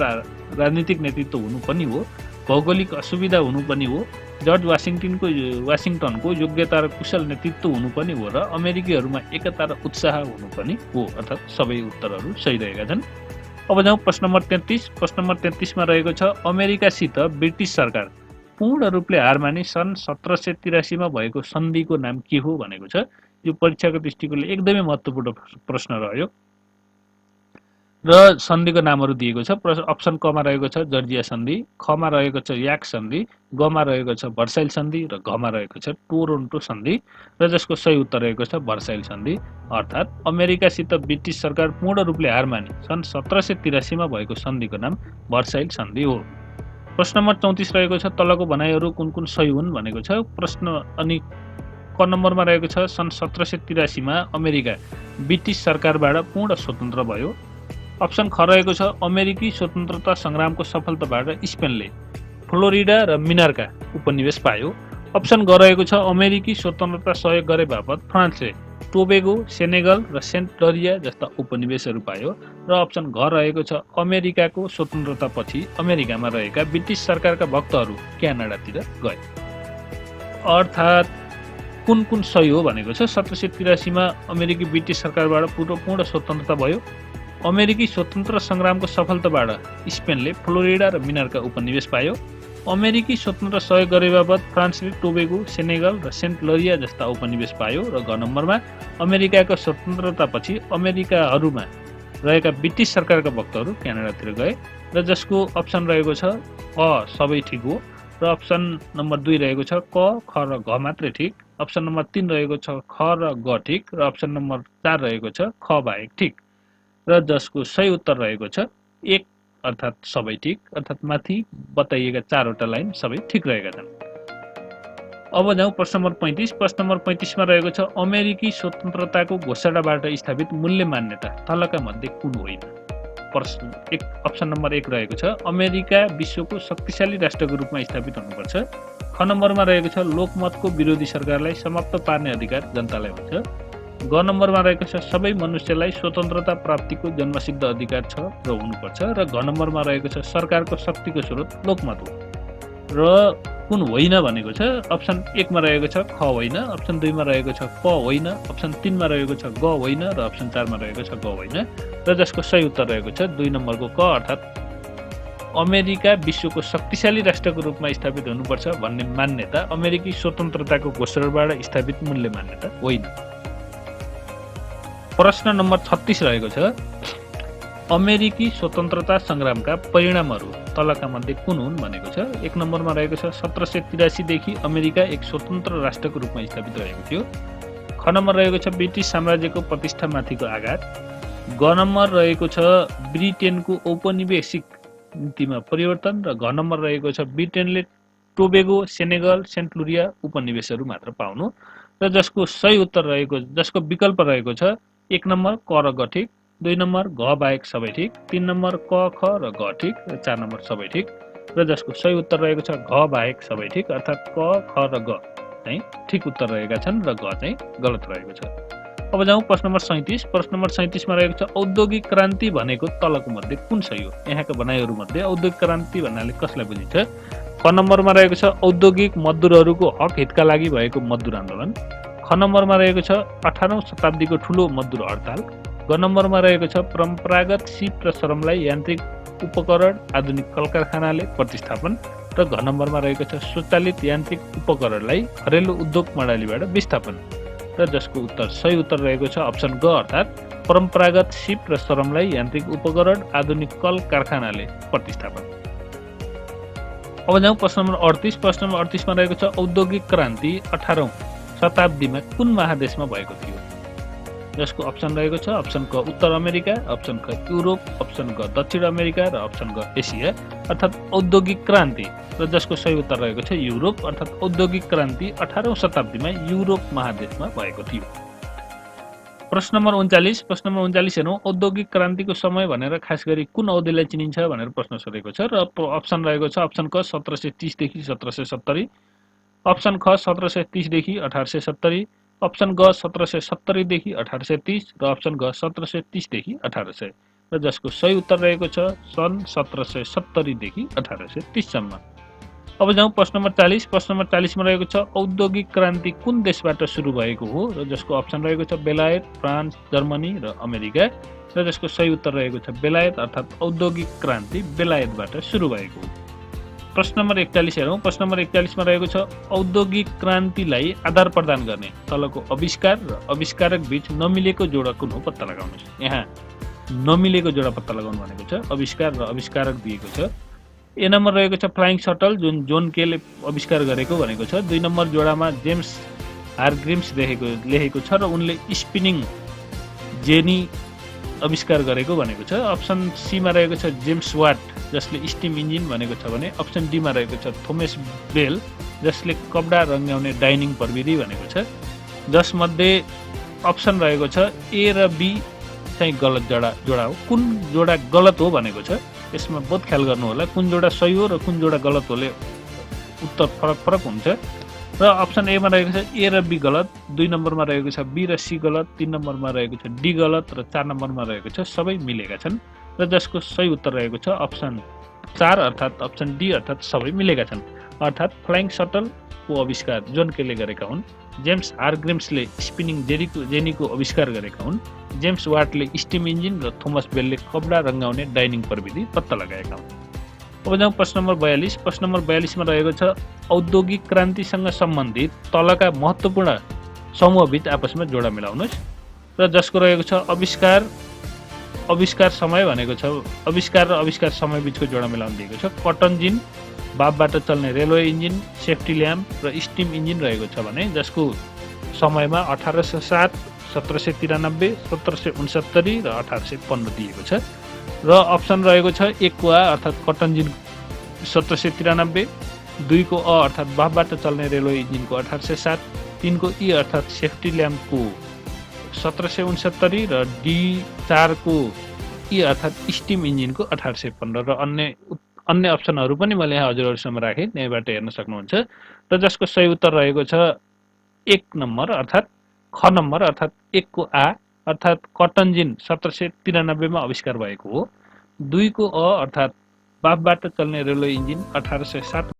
राजनीतिक नेतृत्व हुनु पनि हो, भौगोलिक असुविधा हुनु पनि हो, जर्ज वाशिङटनको योग्यता र कुशल नेतृत्व हुनु पनि हो र अमेरिकीहरूमा एकता र उत्साह हुनु पनि हो। अर्थात् सबै उत्तरहरू सही रहेका छन्। अब जाउँ प्रश्न नम्बर 33। प्रश्न नम्बर 33 मा रहेको छ अमेरिकासित ब्रिटिस सरकार पूर्ण रूपले हार मानि सन् 1783 मा भएको सन्धिको नाम के हो भनेको छ। यो परीक्षाको दृष्टिकोणले एकदमै महत्त्वपूर्ण प्रश्न रह्यो र सन्धिको नामहरू दिएको छ। अप्सन क मा रहेको छ जर्जिया सन्धि, ख मा रहेको छ याक सन्धि, ग मा रहेको छ भर्साइल सन्धि र घ मा रहेको छ टोरोन्टो सन्धि र जसको सही उत्तर रहेको छ भर्साइल सन्धि। अर्थात् अमेरिकासित ब्रिटिस सरकार पूर्ण रूपले हार मानि सन् 1783 मा भएको सन्धिको नाम भर्साइल सन्धि हो। प्रश्न नम्बर 34 रहेको छ तलको भनाइहरू कुन कुन सही हुन् भनेको छ। प्रश्न अनि क नम्बरमा रहेको छ सन् 1783 मा अमेरिका ब्रिटिस सरकारबाट पूर्ण स्वतन्त्र भयो। अप्सन ख रहेको छ अमेरिकी स्वतन्त्रता संग्रामको सफलताबाट स्पेनले फ्लोरिडा र मिनार्का उपनिवेश पायो। अप्सन ग रहेको छ अमेरिकी स्वतन्त्रता सहयोग गरे बापत फ्रान्सले टोबेगो, सेनेगल र सेन्ट लरिया जस्ता उपनिवेशहरू पायो र अप्सन घ रहेको छ अमेरिकाको स्वतन्त्रतापछि अमेरिकामा रहेका ब्रिटिस सरकारका भक्तहरू क्यानाडातिर गए। अर्थात् कुन कुन सही हो भनेको छ। 1783 मा अमेरिकी ब्रिटिस सरकारबाट पूर्ण स्वतन्त्रता भयो। अमेरिकी स्वतन्त्र संग्रामको सफलताबाट स्पेनले फ्लोरिडा र मिनार्का उपनिवेश पायो। अमेरिकी स्वतन्त्र सहयोग गरे बापत फ्रान्सले टोबेगो, सेनेगल र सेन्ट लरिया जस्ता उपनिवेश पायो र घ नम्बरमा अमेरिकाको स्वतन्त्रतापछि अमेरिकाहरूमा रहेका ब्रिटिस सरकारका भक्तहरू क्यानाडातिर गए र जसको अप्सन रहेको छ अ सबै ठिक हो र अप्सन नम्बर 2 रहेको छ क, ख र घ मात्रै ठिक, अप्सन नम्बर 3 रहेको छ ख र ग ठिक र अप्सन नम्बर 4 रहेको छ ख बाहेक ठिक र जसको सही उत्तर रहेको छ 1 अर्थात् सबै ठिक। अर्थात् माथि बताइएका 4 वटा लाइन सबै ठिक रहेका छन्। अब जाउँ प्रश्न नम्बर 35। प्रश्न नम्बर 35 मा रहेको छ अमेरिकी स्वतन्त्रताको घोषणाबाट स्थापित मूल्य मान्यता तलका मध्ये कुन होइन? प्रश्न 1 अप्सन नम्बर 1 रहेको छ अमेरिका विश्वको शक्तिशाली राष्ट्रको रूपमा स्थापित हुनुपर्छ। ख नम्बरमा रहेको छ लोकमतको विरोधी सरकारलाई समाप्त पार्ने अधिकार जनतालाई हुन्छ। ग नम्बरमा रहेको छ सबै मनुष्यलाई स्वतन्त्रता प्राप्तिको जन्मसिद्ध अधिकार छ र हुनुपर्छ र घ नम्बरमा रहेको छ सरकारको शक्तिको स्रोत लोकमत हो र कुन होइन भनेको छ अप्सन 1 मा रहेको छ ख होइन, अप्सन 2 मा रहेको छ प होइन, अप्सन 3 मा रहेको छ ग होइन र अप्सन 4 मा रहेको छ ग होइन र जसको सही उत्तर रहेको छ 2 नम्बरको क अर्थात् अमेरिका विश्वको शक्तिशाली राष्ट्रको रूपमा स्थापित हुनुपर्छ भन्ने मान्यता अमेरिकी स्वतन्त्रताको घोषणाबाट स्थापित मूल्य मान्यता होइन। प्रश्न नम्बर 36 रहेको छ अमेरिकी स्वतन्त्रता संग्रामका परिणामहरू तलका मध्ये कुन हुन् भनेको छ। 1 नम्बरमा रहेको छ 1783 देखि अमेरिका एक स्वतन्त्र राष्ट्रको रूपमा स्थापित रहेको थियो। ख नम्बर रहेको छ ब्रिटिस साम्राज्यको प्रतिष्ठामाथिको आघात। ग नम्बर रहेको छ ब्रिटेनको औपनिवेशिक नीतिमा परिवर्तन र घ नम्बर रहेको छ ब्रिटेनले टोबेगो, सेनेगल, सेन्ट लुरिया उपनिवेशहरू मात्र पाउनु र जसको सही उत्तर रहेको जसको विकल्प रहेको छ 1 नम्बर क र ग ठिक, 2 नम्बर घ बाहेक सबै ठिक, 3 नम्बर क ख र ग ठिक र 4 नम्बर सबै ठिक र जसको सही उत्तर रहेको छ घ बाहेक सबै ठिक अर्थात् क ख र ग चाहिँ ठिक उत्तर रहेका छन् र ग चाहिँ गलत रहेको छ। अब जाउँ प्रश्न नम्बर 37। प्रश्न नम्बर 37 मा रहेको छ औद्योगिक क्रान्ति भनेको तलको मध्ये कुन सही हो। यहाँका भनाइहरू मध्ये औद्योगिक क्रान्ति भन्नाले कसलाई बुझिन्छ। क नम्बरमा रहेको छ औद्योगिक मजदुरहरूको हक हितका लागि भएको मजदुर आन्दोलन। ख नम्बरमा रहेको छ 18औं शताब्दीको ठूलो मजदुर हडताल। ग नम्बरमा रहेको छ परम्परागत सिप र श्रमलाई यान्त्रिक उपकरण आधुनिक कलकारखानाले प्रतिस्थापन र घ नम्बरमा रहेको छ स्वचालित यान्त्रिक उपकरणलाई घरेलु उद्योग प्रणालीबाट विस्थापन र जसको उत्तर सही उत्तर रहेको छ अप्सन ग अर्थात् परम्परागत सिप र श्रमलाई यान्त्रिक उपकरण आधुनिक कल कारखानाले प्रतिस्थापन। अब जाउँ प्रश्न नम्बर 38। प्रश्न नम्बर 38 मा रहेको छ औद्योगिक क्रान्ति 18औं शताब्दीमा कुन महादेशमा भएको थियो। जसको अप्सन रहेको छ अप्सन क उत्तर अमेरिका, अप्सन ख युरोप, अप्सन ग दक्षिण अमेरिका र अप्सन ग एसिया अर्थात् औद्योगिक क्रान्ति र जसको सही उत्तर रहेको छ युरोप अर्थात् औद्योगिक क्रान्ति 18औं शताब्दीमा युरोप महादेशमा भएको थियो। प्रश्न नम्बर 39। प्रश्न नम्बर 39 हेरौँ औद्योगिक क्रान्तिको समय भनेर खास गरी कुन अवधिलाई चिनिन्छ भनेर प्रश्न सोधेको छ र अप्सन रहेको छ अप्सन क 1730 देखि 1770, अप्सन ख 1730 देखि 1870, अप्सन ग 1770 देखि 1830 र अप्सन घ 1730 देखि 1800 र जसको सही उत्तर रहेको छ सन् 1770 देखि 1830 सम्म। अब जाउँ प्रश्न नम्बर 40। प्रश्न नम्बर 40 मा रहेको छ औद्योगिक क्रान्ति कुन देशबाट सुरु भएको हो र जसको अप्सन रहेको छ बेलायत, फ्रान्स, जर्मनी र अमेरिका र जसको सही उत्तर रहेको छ बेलायत अर्थात् औद्योगिक क्रान्ति बेलायतबाट सुरु भएको हो। प्रश्न नम्बर 41 हेरौँ। प्रश्न नम्बर 41 मा रहेको छ औद्योगिक क्रान्तिलाई आधार प्रदान गर्ने तलको आविष्कार र आविष्कारक बीच नमिलेको जोडा कुन हो पत्ता लगाउनुहोस्। यहाँ नमिलेको जोडा पत्ता लगाउनु भनेको छ आविष्कार र आविष्कारक दिएको छ। ए नम्बर रहेको छ फ्लाइङ सटल जुन जोन केले आविष्कार गरेको भनेको छ। 2 नम्बर जोडामा जेम्स हारग्रिम्स लेखेको छ र उनले स्पिनिङ जेनी आविष्कार गरेको भनेको छ। अप्सन सी मा रहेको छ जेम्स वाट जसले स्टिम इन्जिन भनेको छ भने अप्सन डी मा रहेको छ थोमस बेल जसले कपडा रङ्ग्याउने डाइनिङ प्रविधि भनेको छ। जसमध्ये अप्सन रहेको छ ए र बी चाहिँ गलत जोडा हो। कुन जोडा गलत हो भनेको छ यसमा बहुत ख्याल गर्नु होला। कुन जोडा सही हो र कुन जोडा गलत होले उत्तर फरक हुन्छ र अप्सन ए मा रहेको छ ए र बी गलत, 2 नम्बरमा रहेको छ बी र सी गलत, 3 नम्बरमा रहेको छ डी गलत र 4 नम्बरमा रहेको छ सबै मिलेका छन् र जसको सही उत्तर रहेको छ अप्सन 4 अर्थात् अप्सन डी अर्थात् सबै मिलेका छन्। अर्थात् फ्लाइङ सटलको आविष्कार जोन केले गरेका हुन्, जेम्स हारग्रिम्सले स्पिनिङ जेनीको आविष्कार गरेका हुन्, जेम्स वाटले स्टिम इन्जिन र थोमस बेलले कपडा रङ्गाउने डाइनिङ प्रविधि पत्ता लगाएका हुन्। अब जाउँ प्रश्न नम्बर 42। प्रश्न नम्बर 42 मा रहेको छ औद्योगिक क्रान्तिसँग सम्बन्धित तलका महत्त्वपूर्ण समूहबिच आपसमा जोडा मिलाउनुहोस् र जसको रहेको छ आविष्कार समय भनेको छ आविष्कार र आविष्कार समय बिचको जोडा मिलाउन दिएको छ। कटन जिन, बाफबाट चल्ने रेलवे इन्जिन, सेफ्टी ल्याम्प र स्टिम इन्जिन रहेको छ भने जसको समयमा 1807, 1793, 1769 र 1815 दिएको छ र अप्सन रहेको छ 1 को आ अर्थात् कटन जिन 1793, 2 को अ अर्थात् बाफबाट चल्ने रेलवे इन्जिनको 1807, 3 को ई अर्थात् सेफ्टी ल्याम्पको 1769 र डी 4 को ई अर्थात् स्टिम इन्जिनको 1815 र अन्य अप्सनहरू पनि मैले यहाँ हजुरहरूसम्म राखेँ, यहीँबाट हेर्न सक्नुहुन्छ र जसको सही उत्तर रहेको छ 1 नम्बर अर्थात् ख नम्बर अर्थात् 1 को आ अर्थात् कटन जिन 1793 मा आविष्कार भएको हो, 2 को अ अर्थात् बाफबाट चल्ने रेलवे इन्जिन 1807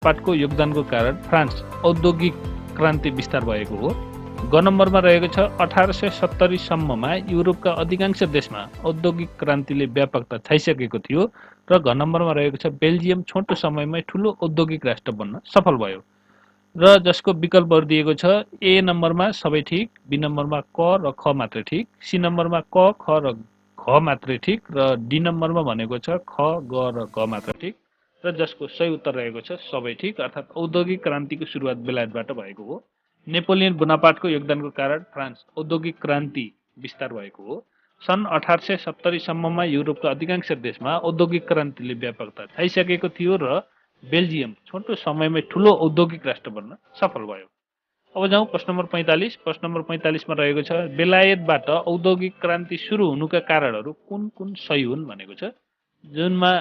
बोनापार्टको योगदानको कारण फ्रान्स औद्योगिक क्रान्ति विस्तार भएको हो। ग नम्बरमा रहेको छ 1870 सम्ममा युरोपका अधिकांश देशमा औद्योगिक क्रान्तिले व्यापकता छाइसकेको थियो र घ नम्बरमा रहेको छ बेल्जियम छोटो समयमै ठूलो औद्योगिक राष्ट्र बन्न सफल भयो। र जसको विकल्पहरू दिएको छ ए नम्बरमा सबै ठिक, बी नम्बरमा क र ख मात्रै ठिक, सी नम्बरमा क, ख र घ मात्रै ठिक र डी नम्बरमा भनेको छ ख, ग र घ मात्र ठिक र जसको सही उत्तर रहेको छ सबै ठिक, अर्थात् औद्योगिक क्रान्तिको सुरुवात बेलायतबाट भएको हो। नेपोलियन बोनापार्टको योगदानको कारण फ्रान्स औद्योगिक क्रान्ति विस्तार भएको हो। सन् 1870 सम्ममा युरोपका अधिकांश देशमा औद्योगिक क्रान्तिले व्यापकता छाइसकेको थियो र बेल्जियम छोटो समयमै ठूलो औद्योगिक राष्ट्र बन्न सफल भयो। अब जाउँ प्रश्न नम्बर 45। प्रश्न नम्बर 45 मा रहेको छ बेलायतबाट औद्योगिक क्रान्ति सुरु हुनुका कारणहरू कुन कुन सही हुन् भनेको छ। जुनमा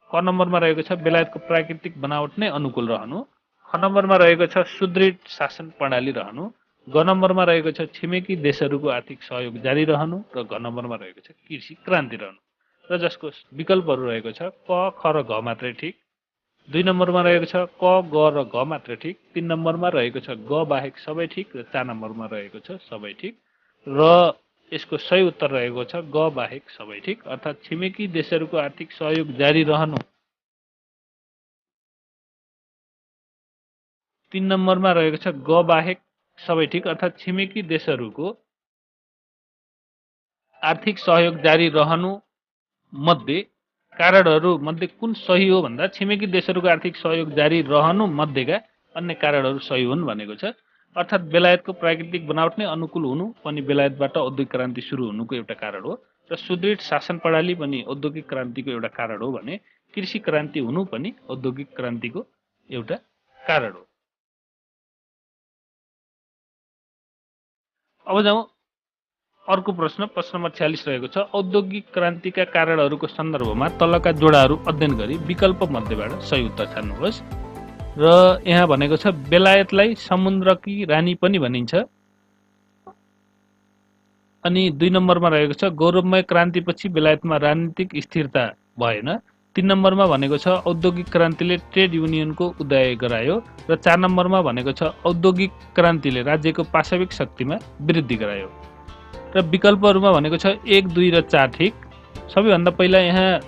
क नम्बरमा रहेको छ बेलायतको प्राकृतिक बनावट नै अनुकूल रहनु, ख नम्बरमा रहेको छ सुदृढ शासन प्रणाली रहनु, ग नम्बरमा रहेको छ छिमेकी देशहरूको आर्थिक सहयोग जारी रहनु र घ नम्बरमा रहेको छ कृषि क्रान्ति रहनु र जसको विकल्पहरू रहेको छ क, ख र घ मात्रै ठिक, 2 नम्बरमा रहेको छ क, ग र घ मात्र ठिक, 3 नम्बरमा रहेको छ ग बाहेक सबै ठिक र 4 नम्बरमा रहेको छ सबै ठिक र यसको सही उत्तर रहेको छ ग बाहेक सबै ठिक, अर्थात् छिमेकी देशहरूको आर्थिक सहयोग जारी रहनु। 3 नम्बरमा रहेको छ ग बाहेक सबै ठिक, अर्थात् छिमेकी देशहरूको आर्थिक सहयोग जारी रहनु मध्ये कारणहरू मध्ये कुन सही हो भन्दा छिमेकी देशहरूको आर्थिक सहयोग जारी रहनु मध्येका अन्य कारणहरू सही हुन् भनेको छ। अर्थात् बेलायतको प्राकृतिक बनावट नै अनुकूल हुनु पनि बेलायतबाट औद्योगिक क्रान्ति सुरु हुनुको एउटा कारण हो र सुदृढ शासन प्रणाली पनि औद्योगिक क्रान्तिको एउटा कारण हो भने कृषि क्रान्ति हुनु पनि औद्योगिक क्रान्तिको एउटा कारण हो। अब जाउँ अर्को प्रश्न। प्रश्न नम्बर 46 रहेको छ औद्योगिक क्रान्तिका कारणहरूको सन्दर्भमा तलका जोडाहरू अध्ययन गरी विकल्प मध्येबाट सही उत्तर छान्नुहोस्। र यहाँ भनेको छ बेलायतलाई समुद्रकी रानी पनि भनिन्छ। अनि 2 नम्बरमा रहेको छ गौरवमय क्रान्तिपछि बेलायतमा राजनीतिक स्थिरता भएन। 3 नम्बरमा भनेको छ औद्योगिक क्रान्तिले ट्रेड युनियनको उदय गरायो र 4 नम्बरमा भनेको छ औद्योगिक क्रान्तिले राज्यको पाशविक शक्तिमा वृद्धि गरायो र विकल्पहरूमा भनेको छ 1, 2 र 4 ठिक। सबैभन्दा पहिला यहाँ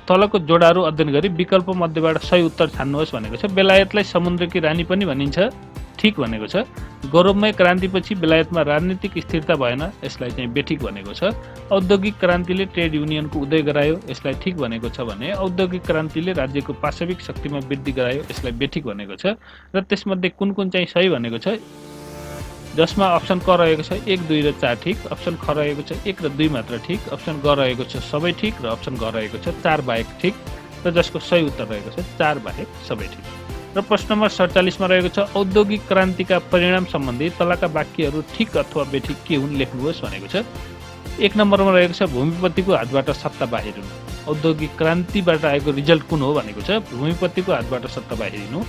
तलको जोडाहरू अध्ययन गरी विकल्प मध्येबाट सही उत्तर छान्नुहोस् भनेको छ। बेलायतलाई समुद्रकी रानी पनि भनिन्छ, ठिक भनेको छ। गौरवमय क्रान्तिपछि बेलायतमा राजनीतिक स्थिरता भएन, यसलाई चाहिँ बेठिक भनेको छ। औद्योगिक क्रान्तिले ट्रेड युनियनको उदय गरायो, यसलाई ठिक भनेको छ भने औद्योगिक क्रान्तिले राज्यको पाशविक शक्तिमा वृद्धि गरायो, यसलाई बेठिक भनेको छ। र त्यसमध्ये कुन कुन चाहिँ सही भनेको छ जसमा अप्सन क रहेको छ 1, 2 र 4 ठिक, अप्सन ख रहेको छ 1 र 2 मात्र ठिक, अप्सन ग रहेको छ सबै ठिक र अप्सन घ रहेको छ 4 बाहेक ठिक र जसको सही उत्तर रहेको छ 4 बाहेक सबै ठिक। र प्रश्न नम्बर 47 मा रहेको छ औद्योगिक क्रान्तिका परिणाम सम्बन्धी तलका वाक्यहरू ठिक अथवा बेठिक के हुन् लेख्नुहोस् भनेको छ। 1 नम्बरमा रहेको छ भूमिपतिको हातबाट सत्ता बाहिरिनु। औद्योगिक क्रान्तिबाट आएको रिजल्ट कुन हो भनेको छ भूमिपतिको हातबाट सत्ता बाहिरिनु।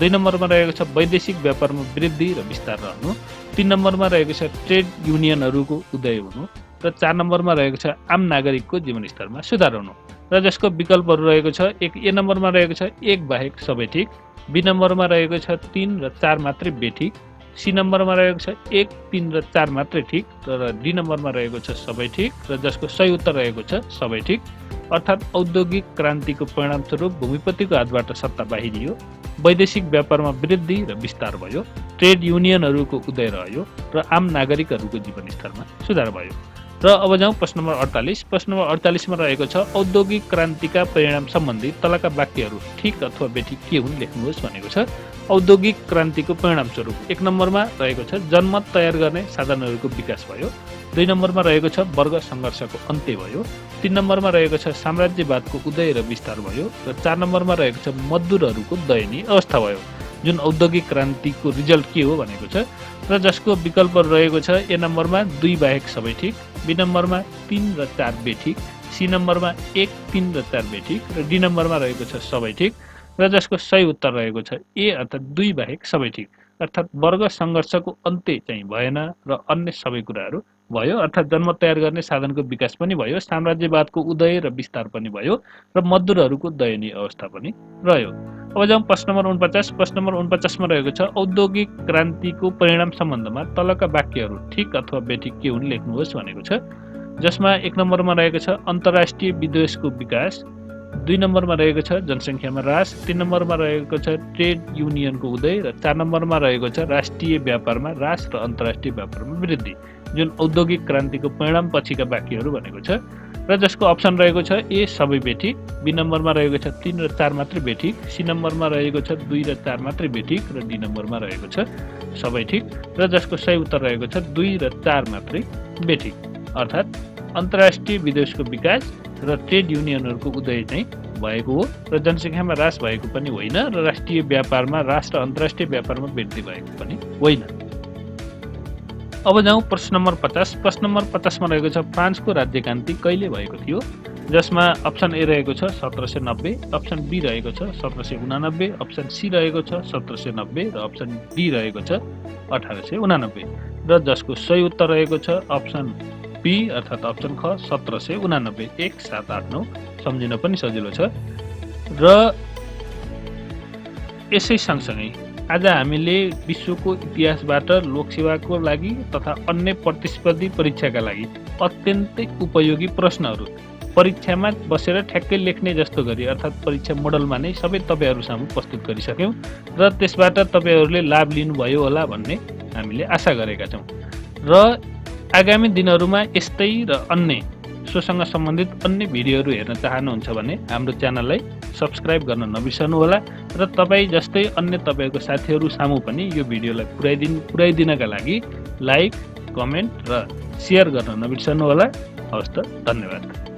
2 नम्बरमा रहेको छ वैदेशिक व्यापारमा वृद्धि र विस्तार रहनु। 3 नम्बरमा रहेको छ ट्रेड युनियनहरूको उदय हुनु र 4 नम्बरमा रहेको छ आम नागरिकको जीवनस्तरमा सुधार हुनु र जसको विकल्पहरू रहेको छ 1 ए नम्बरमा रहेको छ 1 बाहेक सबै ठिक, बी नम्बरमा रहेको छ 3 र 4 मात्रै बेठिक, सी नम्बरमा रहेको छ 1, 3 र 4 मात्रै ठिक र डी नम्बरमा रहेको छ सबै ठिक र जसको सही उत्तर रहेको छ सबै ठिक। अर्थात् औद्योगिक क्रान्तिको परिणामस्वरूप भूमिपतिको हातबाट सत्ता बाहिरियो, वैदेशिक व्यापारमा वृद्धि र विस्तार भयो, ट्रेड युनियनहरूको उदय रह्यो र आम नागरिकहरूको जीवनस्तरमा सुधार भयो। र अब जाउँ प्रश्न नम्बर 48। प्रश्न नम्बर 48 मा रहेको छ औद्योगिक क्रान्तिका परिणाम सम्बन्धी तलका वाक्यहरू ठिक अथवा बेठिक के हुन् लेख्नुहोस् भनेको छ। औद्योगिक क्रान्तिको परिणामस्वरूप 1 नम्बरमा रहेको छ जनमत तयार गर्ने साधनहरूको विकास भयो, 2 नम्बरमा रहेको छ वर्ग सङ्घर्षको अन्त्य भयो, 3 नम्बरमा रहेको छ साम्राज्यवादको उदय र विस्तार भयो र 4 नम्बरमा रहेको छ मजदुरहरूको दयनीय अवस्था भयो। जुन औद्योगिक क्रान्तिको रिजल्ट के हो भनेको छ र जसको विकल्पहरू रहेको छ ए नम्बरमा 2 बाहेक सबै ठिक, बी नम्बरमा 3 र 4 बेठिक, सी नम्बरमा 1, 3 र 4 बेठिक र डी नम्बरमा रहेको छ सबै ठिक र जसको सही उत्तर रहेको छ ए अर्थात् 2 बाहेक सबै ठिक। अर्थात् वर्ग सङ्घर्षको अन्त्य चाहिँ भएन र अन्य सबै कुराहरू भयो। अर्थात् जनमत तयार गर्ने साधनको विकास पनि भयो, साम्राज्यवादको उदय र विस्तार पनि भयो र मजदुरहरूको दयनीय अवस्था पनि रह्यो। अब जाउँ प्रश्न नम्बर 49। प्रश्न नम्बर 49 मा रहेको छ औद्योगिक क्रान्तिको परिणाम सम्बन्धमा तलका वाक्यहरू ठिक अथवा बेठिक के हुन् लेख्नुहोस् भनेको छ, जसमा 1 नम्बरमा रहेको छ अन्तर्राष्ट्रिय विद्वेषको विकास, 2 नम्बरमा रहेको छ जनसङ्ख्यामा ह्रास, 3 नम्बरमा रहेको छ ट्रेड युनियनको उदय र 4 नम्बरमा रहेको छ राष्ट्रिय व्यापारमा ह्रास र अन्तर्राष्ट्रिय व्यापारमा वृद्धि, जुन औद्योगिक क्रान्तिको परिणाम पछिका वाक्यहरू भनेको छ र जसको अप्सन रहेको छ ए सबै बेठिक, बी नम्बरमा रहेको छ 3 र 4 मात्रै बेठिक, सी नम्बरमा रहेको छ 2 र 4 मात्रै बेठिक र डी नम्बरमा रहेको छ सबै ठिक र जसको सही उत्तर रहेको छ 2 र 4 मात्रै बेठिक। अर्थात् अन्तर्राष्ट्रिय विदेशको विकास र ट्रेड युनियनहरूको उदय चाहिँ भएको हो र जनसङ्ख्यामा ह्रास भएको पनि होइन र राष्ट्रिय व्यापारमा ह्रास र अन्तर्राष्ट्रिय व्यापारमा वृद्धि भएको पनि होइन। अब जाउँ प्रश्न नम्बर 50। प्रश्न नम्बर 50 मा रहेको छ फ्रान्सको राज्यक्रान्ति कहिले भएको थियो, जसमा अप्सन ए रहेको छ 1790, अप्सन बी रहेको छ 1789, अप्सन सी रहेको छ 1790 र अप्सन डी रहेको छ 1889 र जसको सही उत्तर रहेको छ अप्सन बी अर्थात् अप्सन ख 1789। 1 7 8 9 सम्झिन पनि सजिलो छ। र यसै सँगसँगै आज हामीले विश्वको इतिहासबाट लोकसेवाको लागि तथा अन्य प्रतिस्पर्धी परीक्षाका लागि अत्यन्तै उपयोगी प्रश्नहरू परीक्षामा बसेर ठ्याक्कै लेख्ने जस्तो गरी अर्थात् परीक्षा मोडलमा नै सबै तपाईहरु सामु प्रस्तुत गरिसक्यौं र त्यसबाट तपाईहरुले लाभ लिनुभयो होला भन्ने हामीले आशा गरेका छौं र आगामी दिनहरुमा यस्तै र अन्य सोसँग सम्बन्धित अन्य भिडियोहरु हेर्न चाहनुहुन्छ भने हाम्रो च्यानललाई सब्स्क्राइब गर्न नबिर्सनु होला र तपाई जस्तै अन्य तपाईको साथीहरु सामु पनि यो भिडियोलाई पुर्याइदिनका लागि लाइक, कमेन्ट र शेयर गर्न नबिर्सनु होला। हवस् त, धन्यवाद।